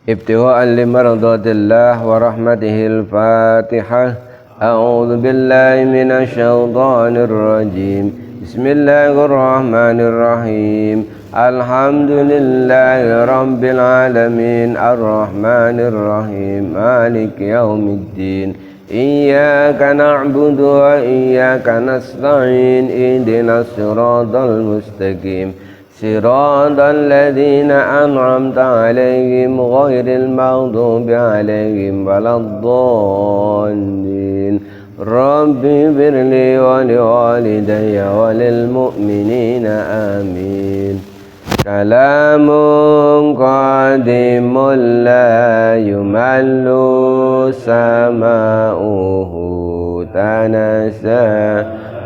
ابتغاء لمرضات الله ورحمته الفاتحة. أعوذ بالله من الشيطان الرجيم. بسم الله الرحمن الرحيم. الحمد لله رب العالمين الرحمن الرحيم مالك يوم الدين. إياك نعبد وإياك نستعين. اهدنا الصراط المستقيم صراط الذين أنعمت عليهم غير المغضوب عليهم ولا الضالين. رب اغفر لي ولوالدي وللمؤمنين آمين. كلام قادم لا يمل سماؤه تنسى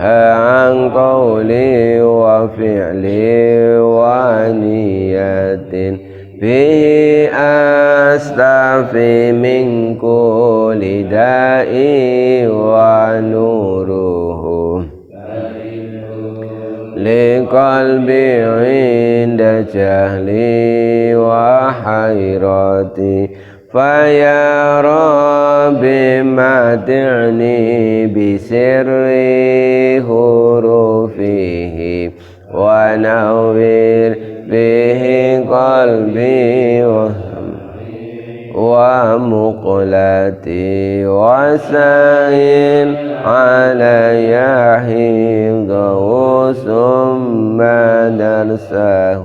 عن قولي وفعلي ونية به أستعفي من كل داء ونوره لقلبي عند جهلي وحيرتي. فيا رب متعني بسر حروفه ونور به قلبي ومقلتي وسهل علي حفظه ثم درسه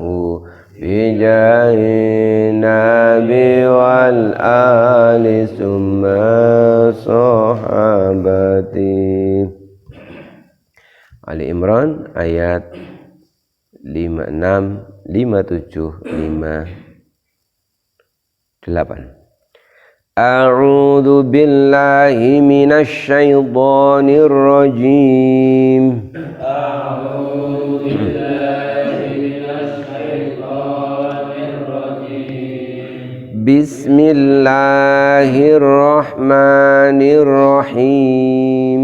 بجاه النبي والآل ثم صحابتي. Ali Imran ayat 56, 57, 58. A'udzu billahi minasy syaithanir rajim. A'udzu billahi minasy syaithanir rajim. Bismillahirrahmanirrahim.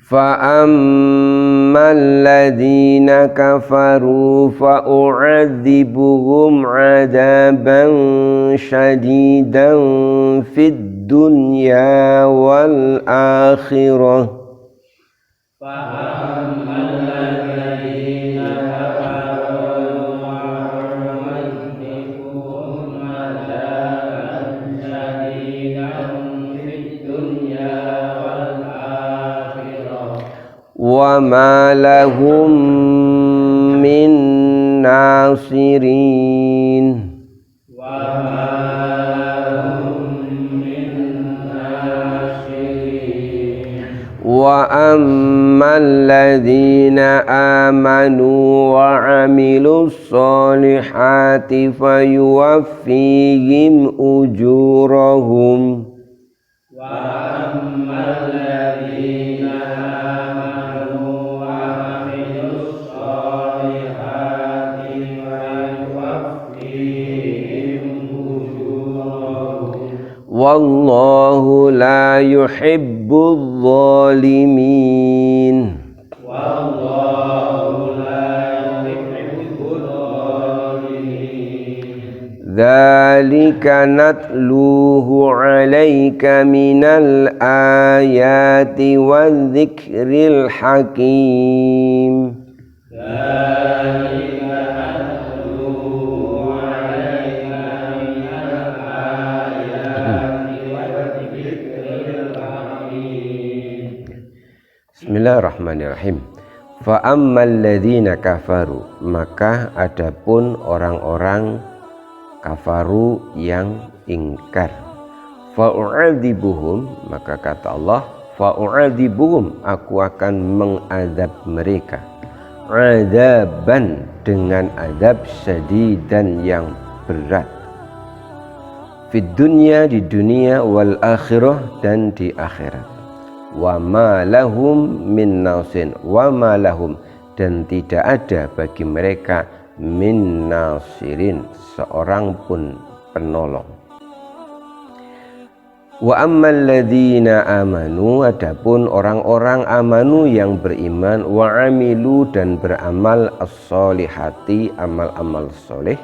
فأما الذين كفروا فأعذبهم عذابا شديدا في الدنيا والآخرة. فأما الذين كفروا فأعذبهم عذابا شديدا في الدنيا وما لهم من ناصرين. وأما الذين آمنوا وعملوا الصالحات فيوفيهم أجورهم. وأما الذين آمنوا وعملوا الصالحات فيوفيهم أجورهم والله لا يحب الظالمين. ذلك نتلوه عليك من الآيات والذكر الحكيم. ذلك نتلوه عليك من الآيات والذكر الحكيم. Bismillahirrahmanirrahim. Fa'ammal ladzina kafaru, maka adapun orang-orang kafaru yang ingkar. Fa'u'adzibuhum, maka kata Allah, fa'u'adzibuhum, aku akan mengadab mereka. Adaban, dengan adab syadidan yang berat. Fid dunya, di dunia, wal akhirah, dan di akhirat. Wa ma lahum min nasin, wa ma lahum, dan tidak ada bagi mereka min nasirin, seorang pun penolong. Wa ammal ladzina amanu, adapun orang-orang amanu yang beriman, wa amilu dan beramal as-solihati, amal-amal soleh,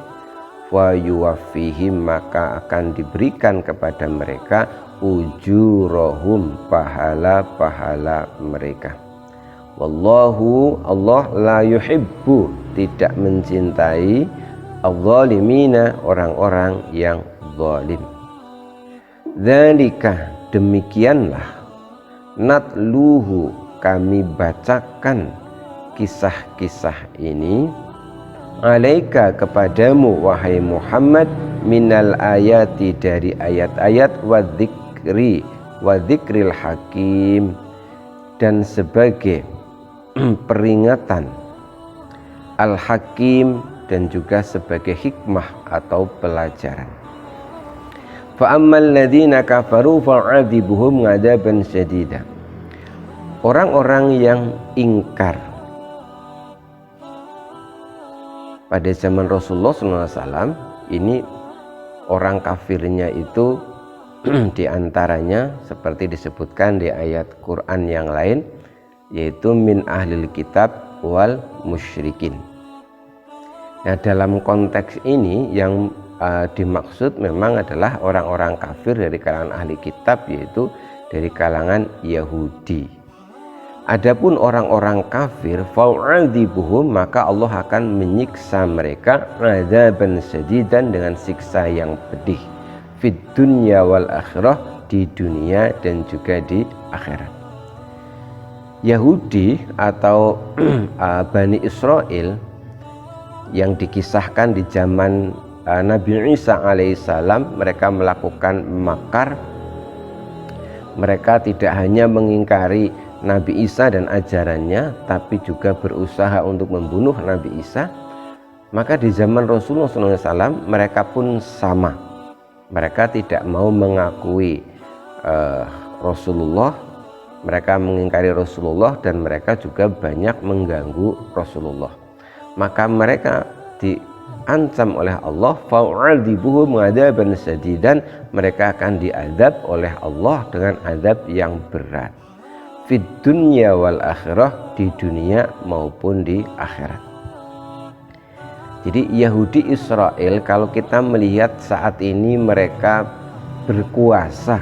wa yuwaffihim maka akan diberikan kepada mereka ujurahum pahala-pahala mereka. Wallahu Allah la yuhibbu tidak mencintai adh-dhalimina orang-orang yang zalim. Dzalika demikianlah natluhu kami bacakan kisah-kisah ini alaika kepadamu wahai Muhammad minal ayati dari ayat-ayat wa dzikril hakim dan sebagai peringatan al-hakim dan juga sebagai hikmah atau pelajaran. Fa ammal ladzina kafaru fa'adzibuhum 'adzaban syadida. Orang-orang yang ingkar pada zaman Rasulullah SAW ini, orang kafirnya itu diantaranya seperti disebutkan di ayat Quran yang lain, yaitu min ahlil kitab wal musyrikin. Nah, dalam konteks ini yang dimaksud memang adalah orang-orang kafir dari kalangan ahli kitab, yaitu dari kalangan Yahudi. Adapun orang-orang kafir fa'adzibuhum maka Allah akan menyiksa mereka adzaban syadidan dengan siksa yang pedih fid dunya wal akhirah, di dunia dan juga di akhirat. Yahudi atau Bani Israel yang dikisahkan di zaman Nabi Isa alaihissalam, mereka melakukan makar. Mereka tidak hanya mengingkari Nabi Isa dan ajarannya, tapi juga berusaha untuk membunuh Nabi Isa. Maka di zaman Rasulullah SAW mereka pun sama. Mereka tidak mau mengakui Rasulullah, mereka mengingkari Rasulullah, dan mereka juga banyak mengganggu Rasulullah. Maka mereka diancam oleh Allah, fa'adzibuhum 'adzaban syadidan, mereka akan diazab oleh Allah dengan azab yang berat fid dunya wal akhirah, di dunia maupun di akhirat. Jadi Yahudi Israel, kalau kita melihat saat ini mereka berkuasa,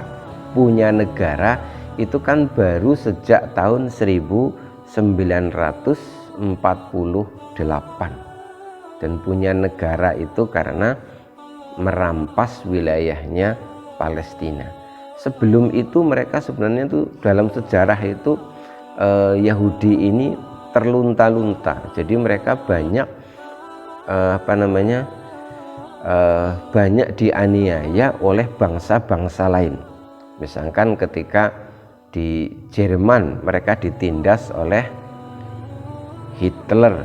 punya negara, itu kan baru sejak tahun 1948, dan punya negara itu karena merampas wilayahnya Palestina. Sebelum itu mereka sebenarnya itu dalam sejarah itu Yahudi ini terlunta-lunta. Jadi mereka banyak banyak dianiaya oleh bangsa-bangsa lain. Misalkan ketika di Jerman mereka ditindas oleh Hitler,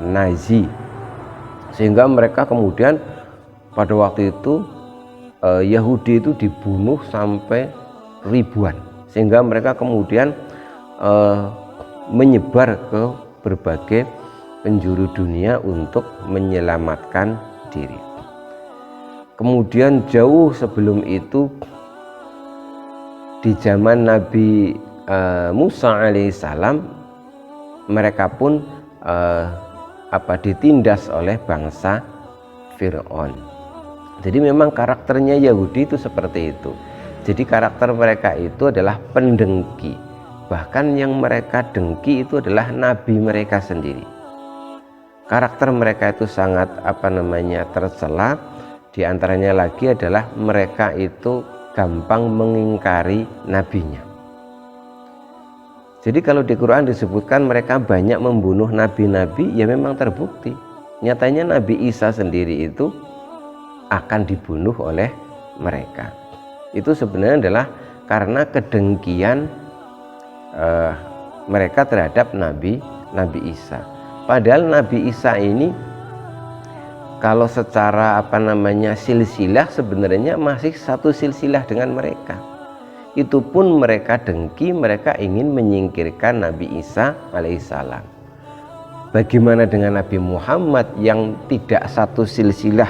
Nazi, sehingga mereka kemudian pada waktu itu Yahudi itu dibunuh sampai ribuan, sehingga mereka kemudian menyebar ke berbagai penjuru dunia untuk menyelamatkan diri. Kemudian jauh sebelum itu, di zaman Nabi Musa alaihissalam, mereka pun ditindas oleh bangsa Fir'aun. Jadi memang karakternya Yahudi itu seperti itu. Jadi karakter mereka itu adalah pendengki. Bahkan yang mereka dengki itu adalah nabi mereka sendiri. Karakter mereka itu sangat tercela. Di antaranya lagi adalah mereka itu gampang mengingkari nabinya. Jadi kalau di Quran disebutkan mereka banyak membunuh nabi-nabi, ya memang terbukti. Nyatanya Nabi Isa sendiri itu akan dibunuh oleh mereka. Itu sebenarnya adalah karena kedengkian mereka terhadap Nabi Isa. Padahal Nabi Isa ini kalau secara silsilah sebenarnya masih satu silsilah dengan mereka. Itu pun mereka dengki, mereka ingin menyingkirkan Nabi Isa alaihissalam. Bagaimana dengan Nabi Muhammad yang tidak satu silsilah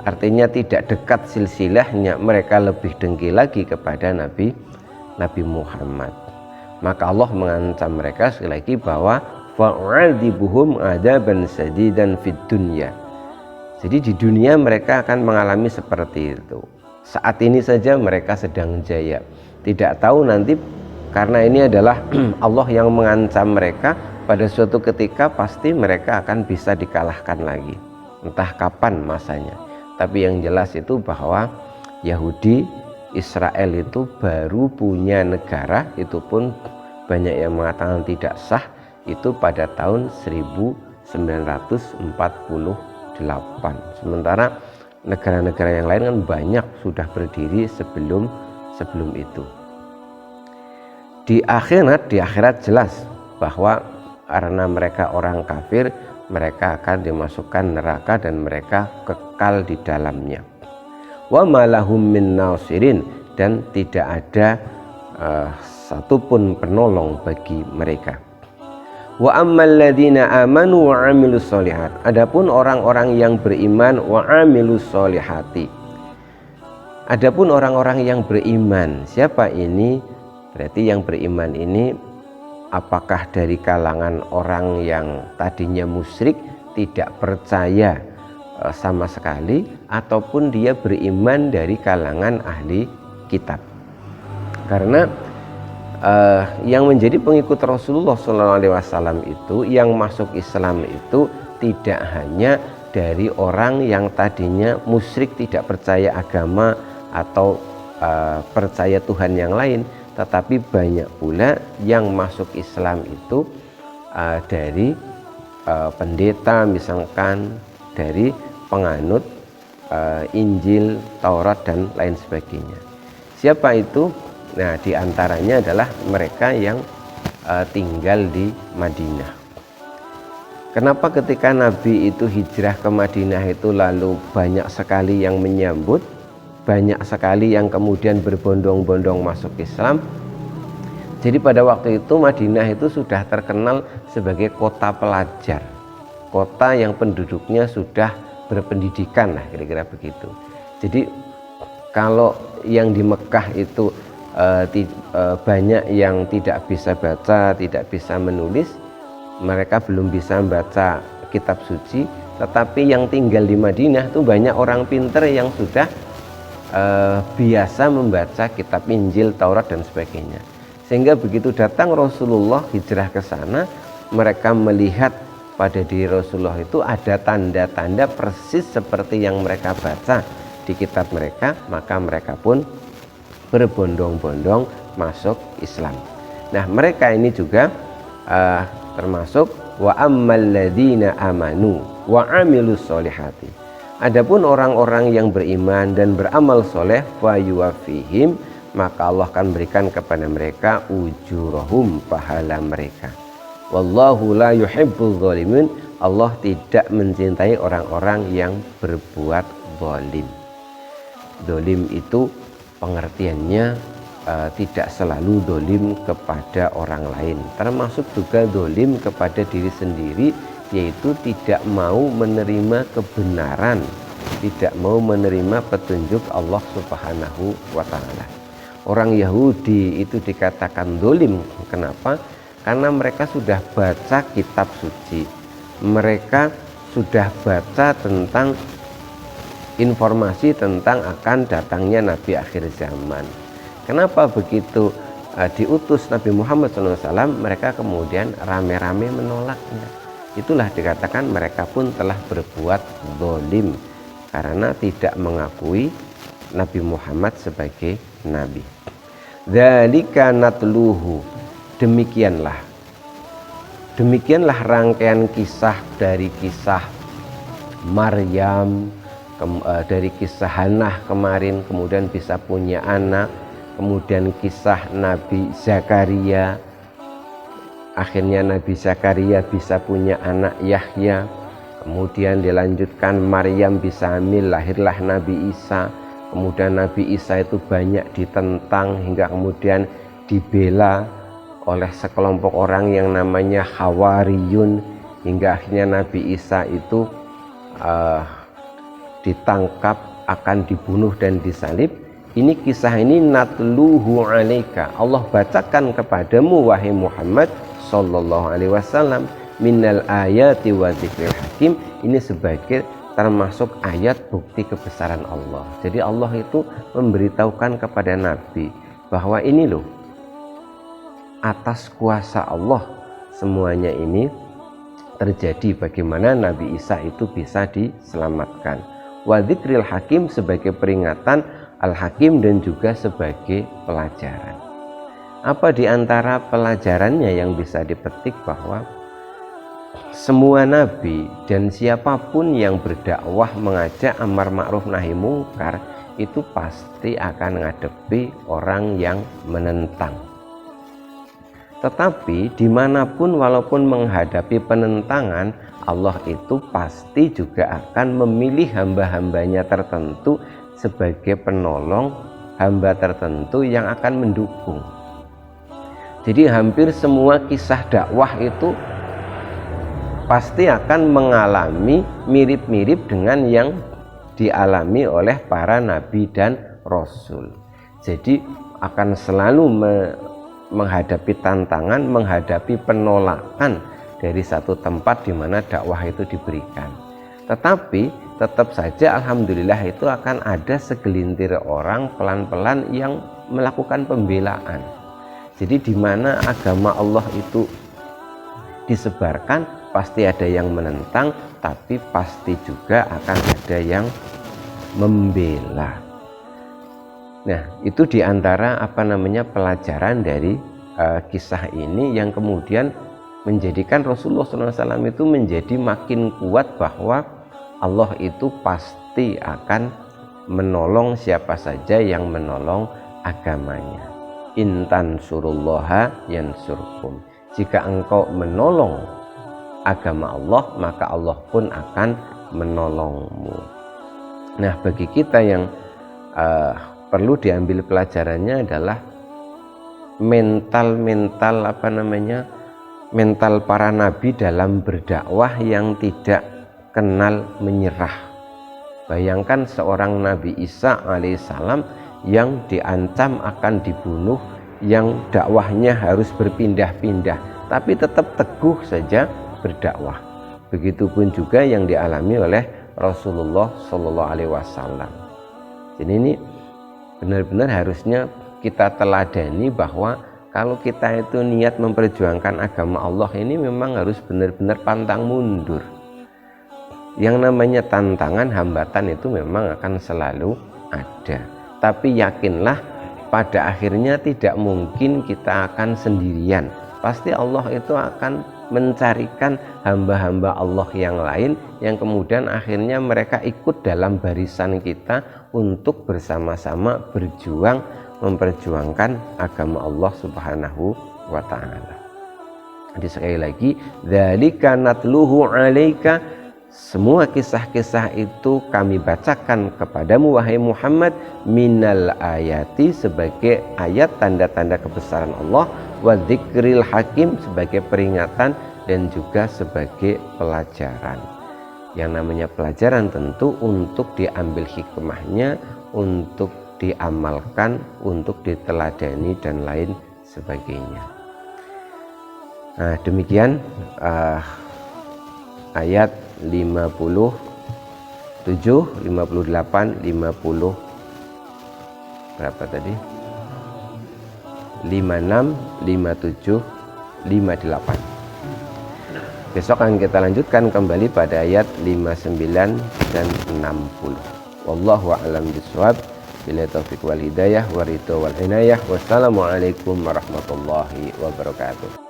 artinya tidak dekat silsilahnya, mereka lebih dengki lagi kepada Nabi Muhammad. Maka Allah mengancam mereka sekali lagi bahwa fa'adibuhum adaban sadidan fid dunya. Jadi di dunia mereka akan mengalami seperti itu. Saat ini saja mereka sedang jaya, tidak tahu nanti, karena ini adalah Allah yang mengancam mereka, pada suatu ketika pasti mereka akan bisa dikalahkan lagi, entah kapan masanya. Tapi yang jelas itu bahwa Yahudi Israel itu baru punya negara, itu pun banyak yang mengatakan tidak sah, itu pada tahun 1948. Sementara negara-negara yang lain kan banyak sudah berdiri sebelum itu. Di akhirat jelas bahwa karena mereka orang kafir, mereka akan dimasukkan neraka dan mereka kekal di dalamnya. Wa malahum min nasirin, dan tidak ada satupun penolong bagi mereka. Wa ammal ladzina amanu wa amilus solihat, adapun orang-orang yang beriman wa amilus solihati, adapun orang-orang yang beriman, siapa ini? Berarti yang beriman ini apakah dari kalangan orang yang tadinya musyrik, tidak percaya sama sekali, ataupun dia beriman dari kalangan ahli kitab. Karena yang menjadi pengikut Rasulullah SAW itu, yang masuk Islam itu tidak hanya dari orang yang tadinya musyrik, tidak percaya agama atau percaya Tuhan yang lain, tetapi banyak pula yang masuk Islam itu dari pendeta, misalkan dari penganut Injil, Taurat dan lain sebagainya. Siapa itu? Nah, diantaranya adalah mereka yang tinggal di Madinah. Kenapa ketika Nabi itu hijrah ke Madinah itu lalu banyak sekali yang menyambut, banyak sekali yang kemudian berbondong-bondong masuk Islam? Jadi pada waktu itu Madinah itu sudah terkenal sebagai kota pelajar, kota yang penduduknya sudah berpendidikan lah, kira-kira begitu. Jadi kalau yang di Mekah itu banyak yang tidak bisa baca, tidak bisa menulis, mereka belum bisa membaca kitab suci, tetapi yang tinggal di Madinah itu banyak orang pintar yang sudah biasa membaca kitab Injil, Taurat dan sebagainya. Sehingga begitu datang Rasulullah hijrah ke sana, mereka melihat pada diri Rasulullah itu ada tanda-tanda persis seperti yang mereka baca di kitab mereka, maka mereka pun berbondong-bondong masuk Islam. Nah, mereka ini juga termasuk wa ammal ladzina amanu wa amilus solihati. Adapun orang-orang yang beriman dan beramal soleh, fa yuwafihim, maka Allah akan berikan kepada mereka ujurahum, pahala mereka. Wallahu la yuhibbul zalimin, Allah tidak mencintai orang-orang yang berbuat zalim. Zalim itu pengertiannya tidak selalu zalim kepada orang lain, termasuk juga zalim kepada diri sendiri, yaitu tidak mau menerima kebenaran, tidak mau menerima petunjuk Allah Subhanahu wa ta'ala. Orang Yahudi itu dikatakan zalim. Kenapa? Karena mereka sudah baca kitab suci, mereka sudah baca tentang informasi tentang akan datangnya Nabi akhir zaman. Kenapa begitu diutus Nabi Muhammad SAW, mereka kemudian rame-rame menolaknya? Itulah dikatakan mereka pun telah berbuat zalim karena tidak mengakui Nabi Muhammad sebagai Nabi. Dzalika natluhu, demikianlah rangkaian kisah dari kisah Maryam, dari kisah Hannah kemarin, kemudian bisa punya anak, kemudian kisah Nabi Zakaria, akhirnya Nabi Zakaria bisa punya anak Yahya, kemudian dilanjutkan Maryam bisa hamil, lahirlah Nabi Isa, kemudian Nabi Isa itu banyak ditentang hingga kemudian dibela oleh sekelompok orang yang namanya Hawariyun, hingga akhirnya Nabi Isa itu ditangkap, akan dibunuh dan disalib. Ini kisah ini natluhu alaika, Allah bacakan kepadamu wahai Muhammad sallallahu alaihi wasallam, minal ayati wa dzikril hakim. Ini sebagai termasuk ayat bukti kebesaran Allah. Jadi Allah itu memberitahukan kepada Nabi bahwa ini loh, atas kuasa Allah semuanya ini terjadi, bagaimana Nabi Isa itu bisa diselamatkan. Wa dzikril hakim sebagai peringatan, al-hakim dan juga sebagai pelajaran. Apa di antara pelajarannya yang bisa dipetik? Bahwa semua nabi dan siapapun yang berdakwah mengajak amar ma'ruf nahi mungkar itu pasti akan menghadapi orang yang menentang. Tetapi dimanapun walaupun menghadapi penentangan, Allah itu pasti juga akan memilih hamba-hambanya tertentu sebagai penolong, hamba tertentu yang akan mendukung. Jadi hampir semua kisah dakwah itu pasti akan mengalami mirip-mirip dengan yang dialami oleh para nabi dan rasul. Jadi akan selalu menghadapi tantangan, menghadapi penolakan dari satu tempat di mana dakwah itu diberikan. Tetapi tetap saja alhamdulillah itu akan ada segelintir orang pelan-pelan yang melakukan pembelaan. Jadi di mana agama Allah itu disebarkan, pasti ada yang menentang, tapi pasti juga akan ada yang membela. Nah, itu diantara pelajaran dari kisah ini yang kemudian menjadikan Rasulullah SAW itu menjadi makin kuat bahwa Allah itu pasti akan menolong siapa saja yang menolong agamanya. Intan surullaha yansurkum. Jika engkau menolong agama Allah, maka Allah pun akan menolongmu. Nah, bagi kita yang perlu diambil pelajarannya adalah mental para nabi dalam berdakwah yang tidak kenal menyerah. Bayangkan seorang Nabi Isa alaihissalam yang diancam akan dibunuh, yang dakwahnya harus berpindah-pindah, tapi tetap teguh saja berdakwah. Begitupun juga yang dialami oleh Rasulullah Shallallahu Alaihi Wasallam. Jadi ini benar-benar harusnya kita teladani bahwa kalau kita itu niat memperjuangkan agama Allah ini memang harus benar-benar pantang mundur. Yang namanya tantangan, hambatan itu memang akan selalu ada. Tapi yakinlah pada akhirnya tidak mungkin kita akan sendirian. Pasti Allah itu akan mencarikan hamba-hamba Allah yang lain yang kemudian akhirnya mereka ikut dalam barisan kita untuk bersama-sama berjuang memperjuangkan agama Allah Subhanahu wa taala. Jadi sekali lagi, dzalika natluhu 'alaika, semua kisah-kisah itu kami bacakan kepadamu wahai Muhammad minal ayati, sebagai ayat tanda-tanda kebesaran Allah, wa dzikril hakim, sebagai peringatan dan juga sebagai pelajaran. Yang namanya pelajaran tentu untuk diambil hikmahnya, untuk diamalkan, untuk diteladani dan lain sebagainya. Nah, demikian ayat 57, 58, 50 berapa tadi? 56, 57, 58. Besok akan kita lanjutkan kembali pada ayat 59 dan 60. Wallahu a'lam bishawab. Bila taufiq wal hidayah wa ridha wal inayah. Wassalamualaikum warahmatullahi wabarakatuh.